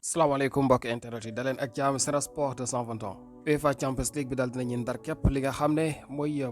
salaamaaleykum mbokk internet yi daleen ak jaam Sen Sport 221 UEFA Champions League bi daal dinañu ndar képp li nga xam ne mooy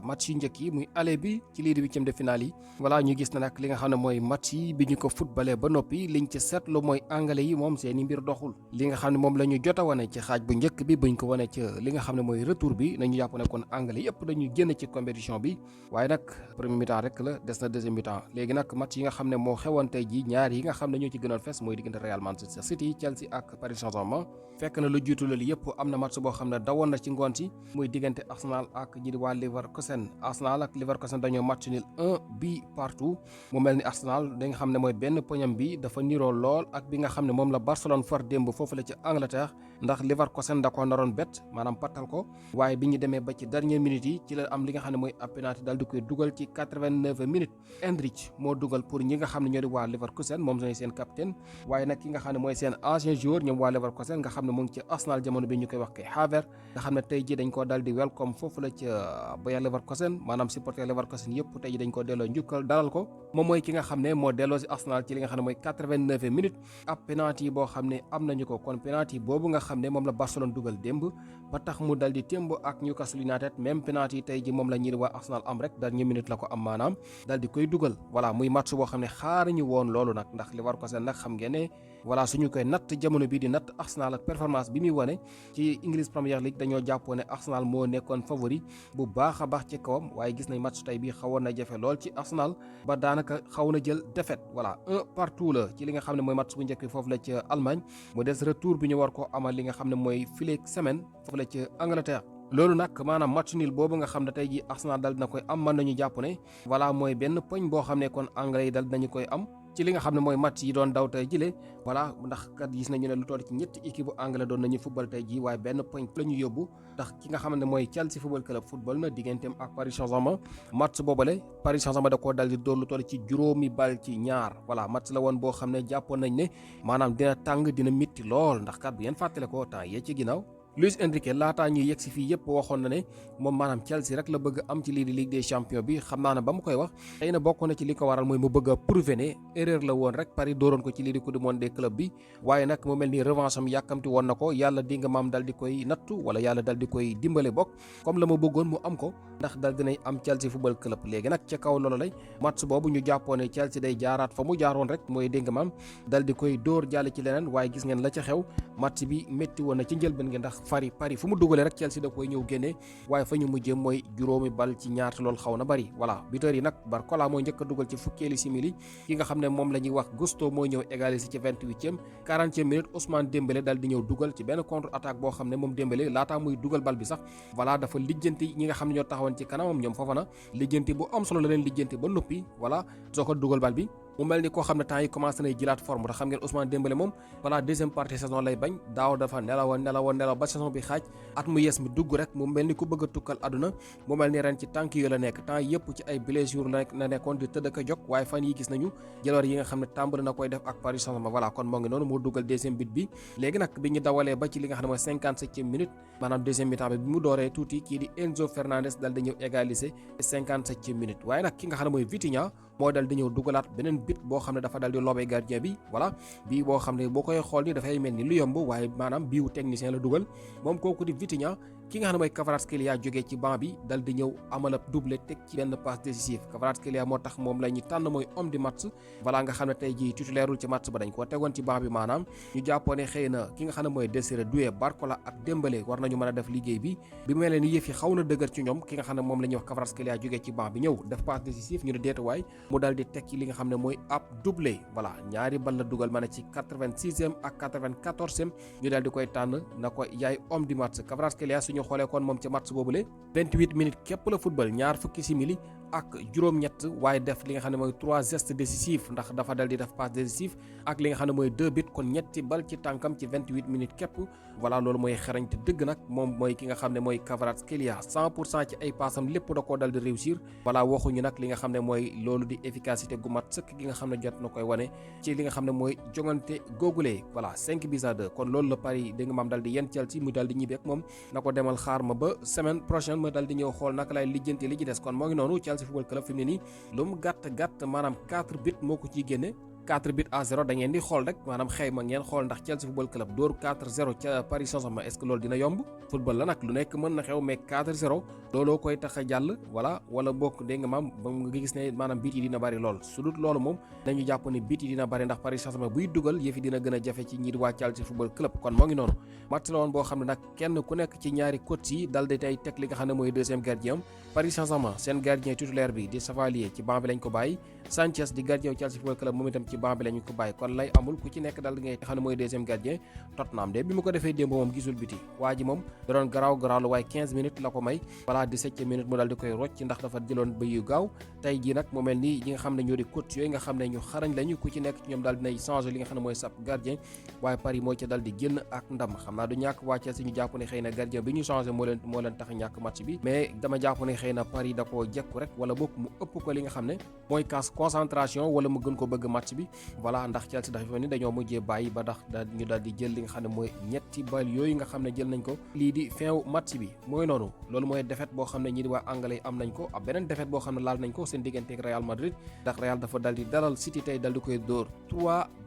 match yu njëkk yi muy aller bi ci lii di huitième de finale yi voilà ñu gis na nag li nga xam ne mooy match yi bi ñu ko footballé ba noppi liñ ci seetlu mooy anglais yi moom seeni mbir doxul li nga xam ne moom la ñu jot a wane ci xaaj bu njëkk bi buñ ko wane ci li nga xam ne mooy retour bi nañu jàpp ne kon anglais yëpp dañuy génn ci compétition bi waaye nag premier mi-temps rek la des na deuxième mi-temps léegi nag match yi nga xam ne moo xewoon tey ji ñaar yi nga xam ne ñoo ci gënoon fes mooy diggante Real Manchester City Chelsea ak Paris Saint-Germain fekk na lu jiitu loolu yëpp am na match boo xam ne dawoon na ci ngoon si muy diggante Arsenal ak ñi di waa Leverkusen Arsenal ak Leverkusen dañoo match nul 1 bi partout mu mel ni Arsenal da nga xam ne mooy benn poñam bi dafa niroo lool ak bi nga xam ne moom la Barcelone far démb foofu la ci Angleterre ndax Leverkusen da ko naroon bett maanaam pattal ko waaye bi ñu demee ba ci dernière minute yi ci la am li nga xam ne mooy ab penalty daal di koy dugal ci 89 minutes Endrich moo dugal pour ñi nga xam ne ñoo di waa Leverkusen moom mooy seen capitaine waaye nag ki nga xam ne mooy seen ancien joueur ñoom waa Leverkusen nga xam ne mu ngi ci Arsenal jamono bi ñu koy wax kay Havertz nga xam ne tey ji dañ koo dal di welcome foofu la ca Bayer Leverkusen maanaam supporter Leverkusen yëpp tey ji dañ ko delloo njukkal dalal ko moom mooy ki nga xam ne moo delloo si Arsenal ci li nga xam ne mooy 89 minutes ab penalty boo xam ne am nañu ko kon penalty boobu nga xam ne moom la Barcelone dugal démb ba tax mu dal di témb ak Newcastle United même penalty tey ji moom la ñi di waa Arsenal am rek dernière minute la ko am maanaam dal di koy dugal voilà muy match boo xam ne xaaruñu woon loolu nag ndax Leverkusen nag xam ngeen ne voilà suñu koy natt jamono bii di natt Arsenal ak performance bi muy wane ci English Premier League dañoo jàppoo ne Arsenal moo nekkoon favori bu baax a baax ci kawam waaye gis nañ match tey bi xawoon na jafe lool ci Arsenal ba daanaka xaw na jël défaite voilà un partout la ci li nga xam ne mooy match bu njëkk foofu la ci Allemagne mu des retour bi ñu war ko amal li nga xam ne mooy fileeg semaine foofu la ci Angleterre loolu nag maanaam match nul boobu nga xam ne tey ji Arsenal dal dina koy am mën nañu jàpp ne voilà mooy benn poñ boo xam ne kon anglais yi dal dinañu koy am ci li nga xam ne mooy match yi doon daw tey jile voilà ndax kat gis nañu ne lu toll ci ñetti équipe bu anglais doon nañu football tey ji waaye benn poñ la ñu yóbbu ndax ki nga xam ne mooy Chelsea football club football na digganteem ak Paris Saint-Germain match boobale Paris Saint-Germain da koo dal di dóor lu toll ci juróomi bal ci ñaar voilà match la woon boo xam ne jàppoon nañ ne maanaam dina tàng dina mitti lool ndax kat bu ngeen fàttale ko temps yee ci ginnaaw Luis Enrique laataa ñuy yegg si fii yëpp waxoon na ne moom maanaam Chelsea rek la bëgg am ci lii di Ligue des Champions bi xam naa ne ba mu koy wax xëy na bokk na ci li ko waral mooy mu bëgg a prouver ne erreur la woon rek Paris dooroon ko ci lii di coupe du monde des clubs bi waaye nag mu mel ni revanche am yàkkamti woon na ko yàlla di nga maam dal di koy nattu wala yàlla dal di koy dimbale bokk comme la ma bëggoon mu am ko ndax dal dinay am Chelsea football club léegi nag ca kaw loolu lay match boobu ñu jàppoo ne Chelsea day jaaraat fa mu jaaroon rek mooy dégg nga maam dal di koy dóor jàll ci leneen waaye gis ngeen la ca xew match bi métti woon na ci njëlbeen gi ndax Paris fu mu dugalee rek Chelsea da koy ñëw génne waaye fa ñu mujjee mooy juróomi bal ci ñaata loolu xaw na bari voilà buteur yi nag Barcola mooy njëkk a dugal ci fukkeeli simili ki nga xam ne moom la ñuy wax Gusto mooy ñëw égaliser ci 28e 40e minute Ousmane Dembélé dal di ñëw dugal ci benn contre attaque boo xam ne moom Dembélé laataa muy dugal bal bi sax voilà dafa lijjanti ñi nga xam ne ñoo taxawoon ci kanamam ñoom foofa na lijjanti bu am solo la leen lijjanti ba noppi voilà soo ko dugal bal bi mu mel ni koo xam ne temps yi commencé nay jëlaat forme ndax xam ngeen Ousmane Dembélé moom voilà deuxième partie saison lay bañ daaw dafa nelaw ba saison bi xaaj at mu yees mi dugg rek mu mel ni ku bëgg a tukkal àdduna mu mel ni ren ci tànk yu la nekk temps yëpp ci ay blessure la nekkoon di tëdd ak a jóg waaye fan yi gis nañu jëloor yi nga xam ne tàmbali na koy def ak Paris Saint-Germain voilà kon moo ngi noonu moo dugal deuxième but bi léegi nag bi ñu dawalee ba ci li nga xam ne mooy 57e minute maanaam deuxième mi-temps bi mu dooree tuuti kii di Enzo Fernandez dal di ñëw égaliser 57e minute waaye nag ki nga xam ne mooy Vitinha moo dal di ñëw dugalaat beneen but boo xam ne dafa dal di lobé gardien bi voilà bii boo xam ne boo koy xool ni dafay mel ni lu yomb waaye maanaam biiwu technicien la dugal moom kooku di Vitinha ki nga xam ne mooy Kvaratskhelia jógee ci banc bi dal di ñëw amal ab doublé teg ci benn passe décisif Kvaratskhelia moo tax moom la ñu tànn mooy homme du match voilà nga xam ne tey jii titulairul ci match ba dañ ko tegoon ci banc bi maanaam ñu jàppoo ne xëy na ki nga xam ne mooy Désiré Doué Barcola ak Dembélé war nañu mën a def liggéey bi mel ni yëf yi xaw na dëgër ci ñoom ki nga xam ne moom la ñuy wax Kvaratskhelia jógee ci banc bi ñëw def passe décisif ñu ne deetuwaay mu dal di teg ci li nga xam ne mooy ab doublé voilà ñaari bal la dugal ma ne ci 86e ak 94e ñu dal di koy tànn na ko yaay homme du match Kvaratskhelia suñu xoolee kon moom ca match boobule 28 minutes képp la football ñaar fukki simili ak juróom-ñett waaye def li nga xam ne mooy 3 gestes décisifs ndax dafa dal di def passe décisif ak li nga xam ne mooy 2 buts kon ñetti bal ci tànkam ci 28 minutes képp voilà loolu mooy xarañte dëgg nag moom mooy ki nga xam ne mooy Kvaratskhelia 100% ci ay passam lépp da koo dal di réussir voilà waxuñu nag li nga xam ne mooy loolu di efficacité gu mat sëkk gi nga xam ne jot na koy wane ci li nga xam ne mooy jongante googulee voilà 5-2 kon loolu la Paris dégg nga maam dal di yenn Chelsea mu dal di ñibbi ak moom na ko demal xaar ma ba semaine prochaine ma dal di ñëw xool naka lay lijjanti li ci des kon moo ngi noonu Chelsea football club fi mu ne nii lu mu gàtt maanaam 4 buts moo ko ciy génne 4-0 da ngeen di xool rek maanaam xëyma ngeen xool ndax Chelsea football club dóor 4-0 ca Paris Saint-Germain est-ce que loolu dina yomb football la nag lu nekk mën na xew mais 4-0 looloo koy tax a jàll voilà wala bokk dégg nga maam ba nga gis ne maanaam bit yi dina bari lool su dut loolu moom dañu jàpp ne bit yi dina bari ndax Paris Saint-Germain buy dugal yëf yi dina gën a jafe ci ñi di waa Chelsea football club kon moo ngi noonu match la woon boo xam ne nag kenn ku nekk ci ñaari coach yi dal di tey teg li nga xam ne mooy deuxième gardien Paris Saint-Germain seen gardien titulaire bi di Chevalier ci banc bi lañ ko bàyyi Sanchez di gardien Chelsea football club moom itam ci banc bi lañu ko bàyyi kon lay amul ku ci nekk dal di ngay xam ne mooy deuxième gardien Tottenham de bi mu ko defee démb moom gisul biti waa ji moom da doon garaaw lu waaye 15 minutes la ko may voilà 17e minute mu dal di koy rocc ndax dafa jëloon ba yu gaaw tey jii nag mu mel ni ñi nga xam ne ñoo di coach yooyu nga xam ne ñu xarañ lañu ku ci nekk ci ñoom daal dinay changer li nga xam ne mooy sab gardien waaye Paris moo ca dal di génn ak ndam xam naa du ñàkk waa Chelsea ñu jàpp ne xëy na gardien bi ñu changé moo leen tax ñàkk match bi mais dama jàpp ne xëy na Paris da koo jekku rek wala bokk mu ëpp ko li nga xam ne mooy concentration wala mu gën ko bëgg match bi voilà ndax Chelsea dafa fa ni dañoo mujjee bàyyi ba ndax ñu daal di jël li nga xam ne mooy ñetti bal yooyu nga xam ne jël nañ ko lii di fin match bi mooy noonu loolu mooy défaite boo xam ne ñi di waa anglais am nañ ko ab beneen défaite boo xam ne laal nañ ko seen digganteeg Real Madrid ndax Real dafa dal di dalal City tey dal di koy dóor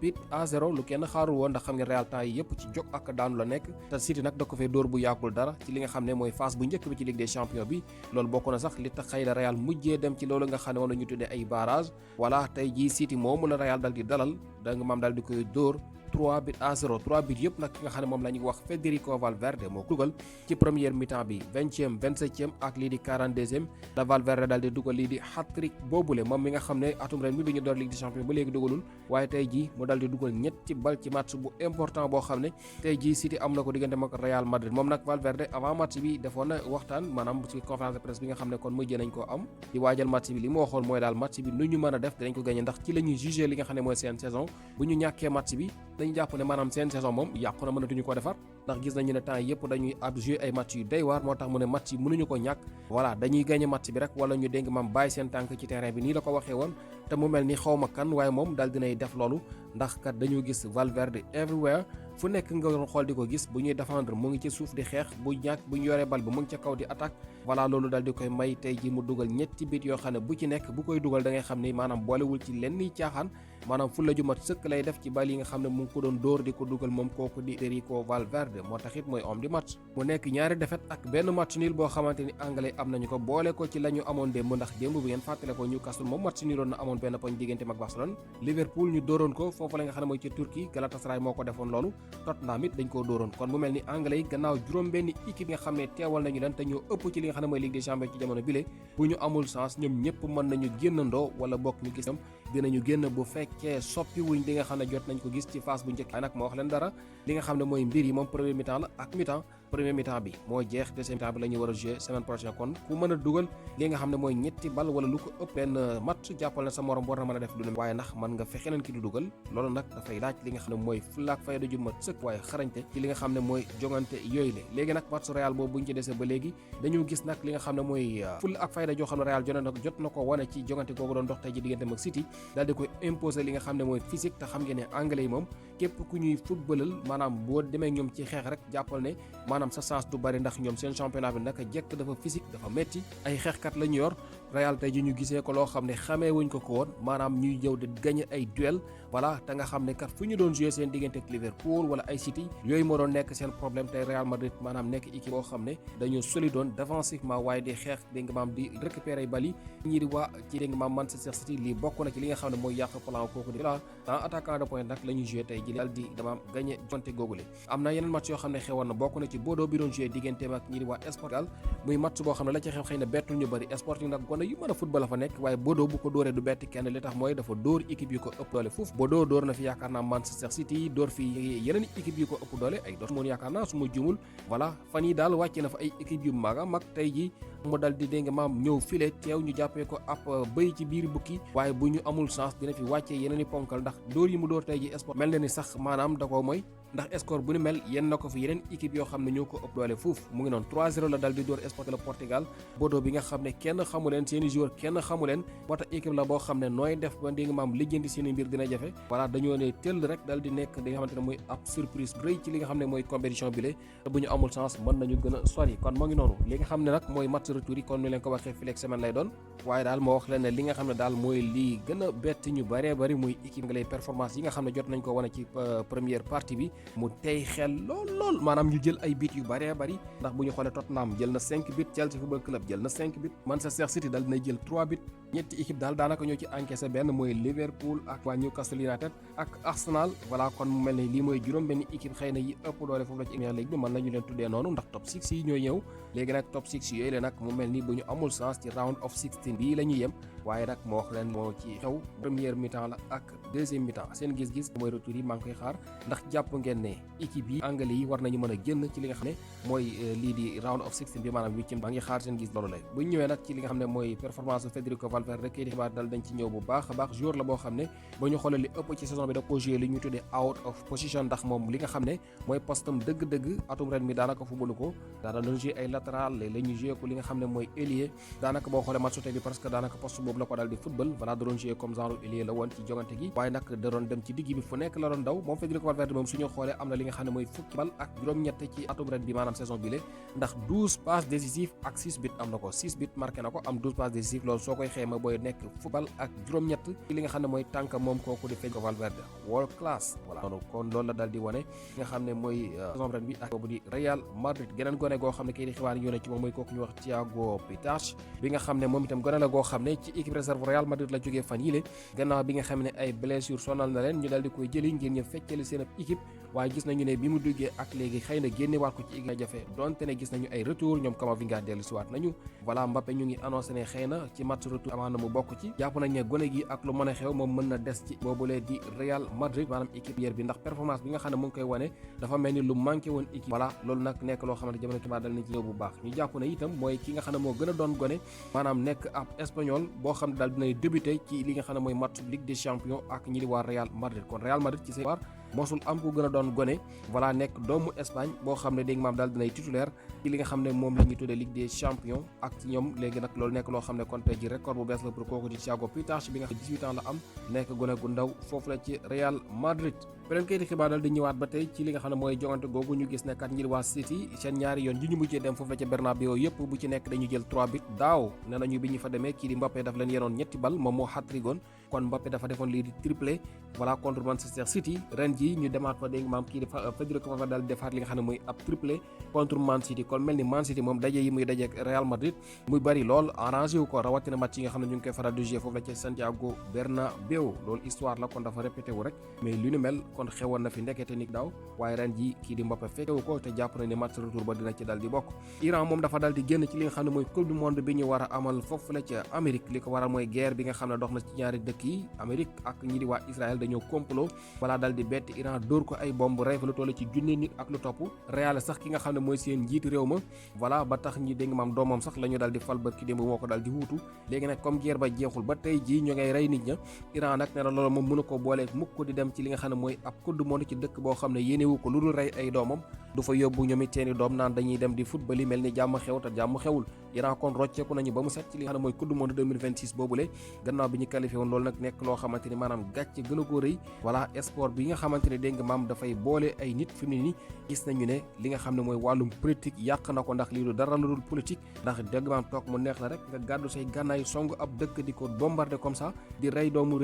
3-0 lu kenn xaarul woon ndax xam nga Real temps yi yëpp ci jóg ak daanu la nekk te City nag da ko fee dóor bu yàggul dara ci li nga xam ne mooy phase bu njëkk bi ci Ligue des Champions bi loolu bokk na sax li tax xëy na Real mujjee dem ci loolu nga xam ne moom la ñu tuddee ay barrage voilà tey jii City moomu la Real dal di dalal da nga maam dal di koy dóor 3-0 3 but yëpp nag ki nga xam ne moom la ñuy wax Federico Valverde moo dugal ci première mi-temps bi 20e 27e ak lii di 42e la Valverde daal di dugal lii di hat-trick boobule moom mi nga xam ne atum ren bi ñu door Ligue des Champions ba léegi dugalul waaye tey jii mu daal di dugal ñetti bal ci match bu important boo xam ne tey jii City am na ko diggante ak Real Madrid moom nag Valverde avant match bi defoon na waxtaan maanaam ci conférence de presse bi nga xam ne kon mujjee nañ koo am di waajal match bi li mu waxoon mooy daal match bi nu ñu mën a def dinañ ko gagné ndax ci la ñuy jugé li nga xam ne mooy seen saison bu ñu ñàkkee match bi dañu jàpp ne maanaam seen saison moom yàqu na mënatuñu ko defar ndax gis nañu ne temps yëpp dañuy ab joué ay match yu doy waar moo tax mu ne match yi mënuñu ko ñàkk voilà dañuy gagné match bi rek wala ñu dénk maam bàyyi seen tànk ci terrain bi nii la ko waxee woon te mu mel ni xawma kan waaye moom daal dinay def loolu ndax kat dañu gis Valverde everywhere fu nekk nga doon xool di ko gis bu ñuy défendre mu ngi ci suuf di xeex bu ñu yoree bal bi mu ngi ca kaw di attaque voilà loolu daal di koy may tey ji mu dugal ñetti bit yoo xam ne bu ci nekk bu koy dugal da ngay xam ni maanaam boolewul ci lenn caaxaan maanaam fu la ju mat sëkk lay def ci bal yi nga xam ne mu ngi ko doon dóor di ko dugal moom kooku di Federico Valverde moo taxit mooy homme du match mu nekk ñaari défaite ak benn match nul boo xamante ni anglais am nañu ko boole ko ci la ñu amoon démb ndax démb bu ngeen fàttale ko Newcastle moom match nuloon na amoon benn poñ diggante ak Barcelone Liverpool ñu dóoroon ko foofu la nga xam ne mooy ci Turquie Galatasaray moo ko defoon loolu Tottenham it dañ koo dóoroon kon mu mel ni anglais yi gannaaw juróom benn équipe nga xam ne teewal nañu leen te ñoo ëpp ci li nga xam ne mooy Ligue des Champions ci jamono bile bu ñu amul chance ñoom ñëpp mën nañu génnandoo wala bokk ñu gisam dinañu génn bu fekkee soppi wuñ li nga xam ne jot nañ ko gis ci phase bu njëkk nag ma wax leen dara li nga xam ne mooy mbir yi moom premier mi-temps la ak mi-temps premier mi-temps bi moo jeex deuxième mi-temps bi la ñuy war a jouer semaine prochaine kon ku mën a dugal li nga xam ne mooy ñetti bal wala lu ko ëpp benn match jàppal na sa morom war na mën a def lu ne waaye ndax mën nga fexe leen ki du dugal loolu nag dafay laaj li nga xam ne mooy fulaak fayda ju mat sëkk waaye xarañte ci li nga xam ne mooy jongante yooyu la léegi nag match Real boobu buñ ci desee ba léegi dañu gis nag li nga xam ne mooy fulla ak fayda joo xam ne Real jot na ko wane ci jongante googu doon dox tey ji diggante ak City daal di koy imposer li nga xam ne mooy physique te xam ngeen ne anglais yi moom képp ku ñuy footballal maanaam boo demee ñoom ci xeex rek jàppal ne maanaam sa chance du bari ndax ñoom seen championnat bi naka jekk dafa physique dafa metti ay xeexkat la ñu yor Real tey ji ñu gisee ko loo xam ne xamee wuñ ko woon maanaam ñuy ñëw di gagner ay duel voilà te nga xam ne kat fu ñu doon jouer seen diggante ak Liverpool wala ay City yooyu moo doon nekk seen problème tey Real Madrid maanaam nekk équipe boo xam ne dañoo solidoon défensivement waaye di xeex dégg nga maam di récupérer bali ñii di waa ci dégg nga maam Manchester City lii bokk na ci li nga xam ne mooy yàq plan kooku di la dans attaquant de pointe nag la ñuy jouer tey ji dal di dama gagner jonte googule am na yeneen match yoo xam ne xewoon na bokk na ci Bordeaux bi doon jouer digganteem ak ñii di waa Sporting muy match boo xam ne la ci xew xëy na bettul ñu bëri Sporting nag gone yu mën a football la fa nekk waaye Bordeaux bu ko dóoree du betti kenn li tax mooy dafa dóor équipe yu ko ëpp doole foofu Bordeaux dóor na fi yaakaar naa Manchester City dóor fi yeneen équipe yu ko ëpp doole ay Dortmund yaakaar naa su ma jumul voilà fan yi daal wàcce na fa ay équipe yu mag a mag tey ji mu dal di dégg nga maam ñëw file teew ñu jàppee ko ab bëy ci biir bukki waaye bu ñu amul chance dina fi wàccee yeneen i ponkal ndax dóor yi mu dóor tey ji sport mel na ni sax maanaam da ko mooy ndax score bu ni mel yenn na ko fi yeneen équipe yoo xam ne ñoo ko ëpp doole foofu mu ngi noonu 3-0 la dal di dóor Sporting le Portugal Bordeaux bi nga xam ne kenn xamu leen seeni joueur kenn xamu leen moo tax équipe la boo xam ne nooy def ba dégg nga maam lijjanti seeni mbir dina jafe voilà dañoo ne tëll rek dal di nekk li nga xamante ne mooy ab surprise rëy ci li nga xam ne mooy compétition bi le te bu ñu amul chance mën nañu gën a sori kon moo ngi noonu li nga xam ne nag mooy match match retour yi kon ni leen ko waxee fii semaine lay doon waaye daal moo wax leen ne li nga xam ne daal mooy lii gën a bett ñu bëree bëri muy équipe Anglais performance yi nga xam ne jot nañ ko wane ci première partie bi mu tey xel lool maanaam ñu jël ay bit yu bëree bëri ndax bu ñu xoolee Tottenham jël na 5 bit Chelsea Football Club jël na 5 bit Manchester City daal dinay jël 3 bit ñetti équipe daal daanaka ñoo ci encaissé benn mooy Liverpool ak waa Newcastle United ak Arsenal voilà kon mu mel ne lii mooy juróom benn équipe xëy na yi ëpp doole foofu la ci Premier League bi mën nañu leen tuddee noonu ndax top 6 yi ñooy ñëw léegi nag top 6 yooyu la nag mu mel ni bu ñu amul chance ci round of 16 bii la ñuy yem waaye nag moo wax leen moo ci xew première mi-temps la ak deuxième mi-temps seen gis-gis mooy retour yi maa ngi koy xaar ndax jàpp ngeen ne équipe yi anglais yi war nañu mën a génn ci li nga xam ne mooy lii di round of 16 bi maanaam huitième maa ngi xaar seen gis loolu lay bu ñu ñëwee nag ci li nga xam ne mooy performance Federico Valverde rek di xibaar dal dañ ci ñëw bu baax a baax joueur la boo xam ne ba ñu xoolee li ëpp ci saison bi da ko joué li ñu tuddee out of position ndax moom li nga xam ne mooy postam dëgg-dëgg atum ren mi daanaka footballu ko daana doon joué ay latéral léeg la ñu joué ko li nga xam ne mooy ailier daanaka boo xoolee match tey bi parce que daanaka poste boobu la ko daal di football voilà da doon joué comme genre ailier la woon ci jogante gi waaye nag da doon dem ci digg bi fu nekk la doon daw moom Federico Valverde moom suñu xoolee am na li nga xam ne mooy fukki bal ak juróom-ñett ci atum ren bi maanaam saison bi le ndax 12 passes décisives ak 6 bit am na ko 6 bit marqué na ko am 12 passes décisives loolu soo koy xeema booy nekk fukki bal ak juróom-ñett ci li nga xam ne mooy tànk moom kooku di Federico Valverde world class voilà noonu kon loolu la daal di wane nga xam ne mooy saison ren bi ak boobu di Real Madrid geneen gone goo xam ne kii di xibaar yi ñu ne ci moom mooy kooku ñu wax Thiago Pitache bi nga xam ne moom itam gone la goo xam ne ci équipe réserve Real Madrid la jógee fan yile gannaaw bi nga xam ne ay blessure sonal na leen ñu daal di koy jëli ngir ñu feccali seen ab équipe waaye gis nañu ne bi mu duggee ak léegi xëy na génnewaat ko ci équipe jafe donte ne gis nañu ay retour ñoom Camavinga dellu siwaat nañu voilà Mbappé ñu ngi annoncé ne xëy na ci match retour amaan na mu bokk ci jàpp nañ ne gone gi ak lu mën a xew moom mën na des ci boobulee di Real Madrid maanaam équipe bi ndax performance bi nga xam ne mu ngi koy wane dafa mel ni lu manqué woon équipe voilà loolu nag nekk loo xamante jamono xibaar dal nañ ci ñëw bu baax ñu jàpp ne itam mooy ki nga xam ne moo gën a doon gone maanaam nekk ab espagnol boo xam ne daal dinay débuté ci li nga xam ne mooy match Ligue des Champions ak ñi di waa Real Madrid kon Real Madrid ci seen war mosul am ko gën a doon gone voilà nekk doomu Espagne boo xam ne dégg maam daal dinay titulaire ci li nga xam ne moom la ñuy tuddee Ligue des Champions ak ci ñoom léegi nag loolu nekk loo xam ne kon tey ji record bu bees la pour kooku di Thiago Pitache bi nga xam ne 18 ans la am nekk gone gu ndaw foofu la ci Real Madrid beneen kayiti xibaar dal di ñëwaat ba tey ci li nga xam ne mooy jongante googu ñu gis ne kat ñi waa City seen ñaari yoon yi ñu mujjee dem foofu la ca Bernabéu yëpp bu ci nekk dañu jël 3 bit daaw ne nañu bi ñu fa demee kii di Mbappé daf leen yenoon ñetti bal moom moo hat-trickoon kon Mbappé dafa defoon lii di triplé voilà contre Manchester City ren ji ñu demaat fa dégg maam kii di Federico Valverde daal di defaat li nga xam ne mooy ab triplé contre Man City kon mel ni Man City moom daje yi muy dajeek Real Madrid muy bari lool arrangé wu ko rawatina match yi nga xam ne ñu ngi koy faral di jouer foofu la ca Santiago Bernabéu loolu histoire la kon dafa répété wu rek mais lu nu mel kon xewoon na fi ndekete ni daaw waaye ren ji kii di Mbappé fekkewu ko te jàpp na ne match retour ba dina ci dal di bokk Iran moom dafa dal di génn ci li nga xam ne mooy coupe du monde bi ñu war a amal foofu la ca Amérique li ko waral mooy guerre bi nga xam ne dox na ci ñaari dëkk yi Amérique ak ñi di waa Israël dañoo complot balaa dal di bett Iran dóor ko ay bomb rey fa lu toll ci junni nit ak lu topp Real sax ki nga xam ne mooy seen njiitu réew ma voilà ba tax ñi dégg maam doomam sax la ñu dal di fal ba ki démb moo ko dal di wuutu léegi nag comme guerre ba jeexul ba tey jii ñu ngay rey nit ña Iran nag ne na loolu moom mënu ko booleeg mukk di dem ci li nga xam ne mooy ab coupe du monde ci dëkk boo xam ne yéenewu ko lu dul rey ay doomam du fa yóbbu ñoom it seeni doom naan dañuy dem di football yi mel ni jàmm xew te jàmm xewul Iran kon rocceeku nañu ba mu set ci li nga xam ne mooy coupe du monde 2026 boobule gannaaw bi ñu qualifié woon loolu nag nekk loo xamante ni maanaam gàcce gën a ko rëy voilà sport bi nga xamante ne dégg nga maam dafay boole ay nit fi mu ne nii gis nañu ne li nga xam ne mooy wàllum politique yàq na ko ndax lii du dara lu dul politique ndax dégg maam toog mu neex la rek nga gàddu say gànnaay song ab dëkk di ko bombardé comme ça di rey doomu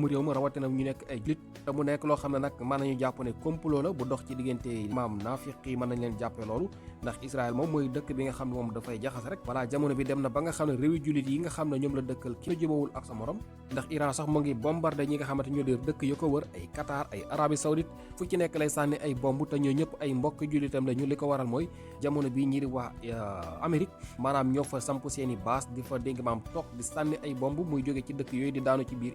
réew ma rawatina ñu nekk ay julit te mu nekk loo xam ne nag mën nañu jàpp ne complot la bu dox ci diggante maam naafiq yi mën nañ leen jàppee loolu ndax Israël moom mooy dëkk bi nga xam ne moom dafay jaxas rek voilà jamono bi dem na ba nga xam ne réewi jullit yi nga xam ne ñoom la dëkkal ki la jubawul ak sa morom ndax Iran sax mu ngi bombardé ñi nga xamante ñoo di dëkk yu ko wër ay Qatar ay Arabie Saoudite fu ci nekk lay sànni ay bomb te ñoo ñëpp ay mbokk jullitam la ñu li ko waral mooy jamono bi ñi di waa Amérique maanaam ñoo fa samp seeni base di fa dénk maam toog di sànni ay bomb muy jóge ci dëkk yooyu di daanu ci biir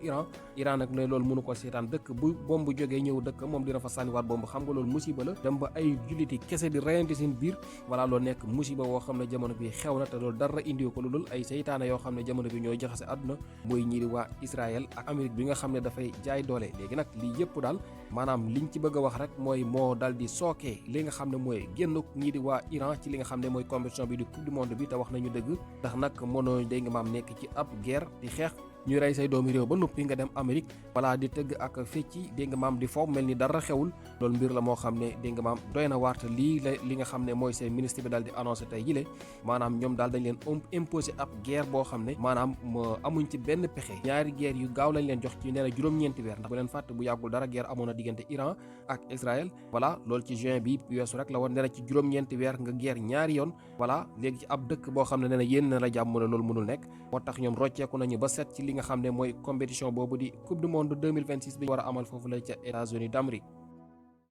Iran nag ne loolu mënu ko seetaan dëkk bu bomb jógee ñëw dëkk moom dina fa sànniwaat bomb xam nga loolu musiba la dem ba ay julliti kese di reyante seen biir voilà loolu nekk musiba woo xam ne jamono bi xew na te loolu dara indiwu ko lu dul ay seytaane yoo xam ne jamono bi ñooy jaxase àdduna muy ñi di waa Israël ak Amérique bi nga xam ne dafay jaay doole léegi nag lii yëpp daal maanaam liñ ci bëgg a wax rek mooy moo dal di sookee li nga xam ne mooy génn ñii di waa Iran ci li nga xam ne mooy compétition bi di coupe du monde bi te wax nañu dëgg ndax nag mënoo dégg nga maam nekk ci ab guerre di xeex ñu rey say doomi réew ba noppi nga dem Amérique voilà di tëgg ak fecci dégg nga maam di foofu mel ni dara xewul loolu mbir la moo xam ne dégg nga maam doy na waarte lii la li nga xam ne mooy seen ministre bi daal di annoncé tey jile maanaam ñoom daal dañ leen imposé ab guerre boo xam ne maanaam amuñ ci benn pexe ñaari guerre yu gaaw lañ leen jox ci nee na juróom-ñeenti weer ndax bu leen fàtte bu yàggul dara guerre amoon na diggante Iran ak Israël voilà loolu ci juin bi weesu rek la woon nee na ci juróom-ñeenti weer nga guerre ñaari yoon voilà léegi ci ab dëkk boo xam ne nee na yéen na la jàmm ne loolu mënul nekk moo tax ñoom rocceeku nañu ba set ci li nga xam ne mooy compétition boobu di coupe du monde 2026 bi war a amal foofu la ca États-Unis d'Amérique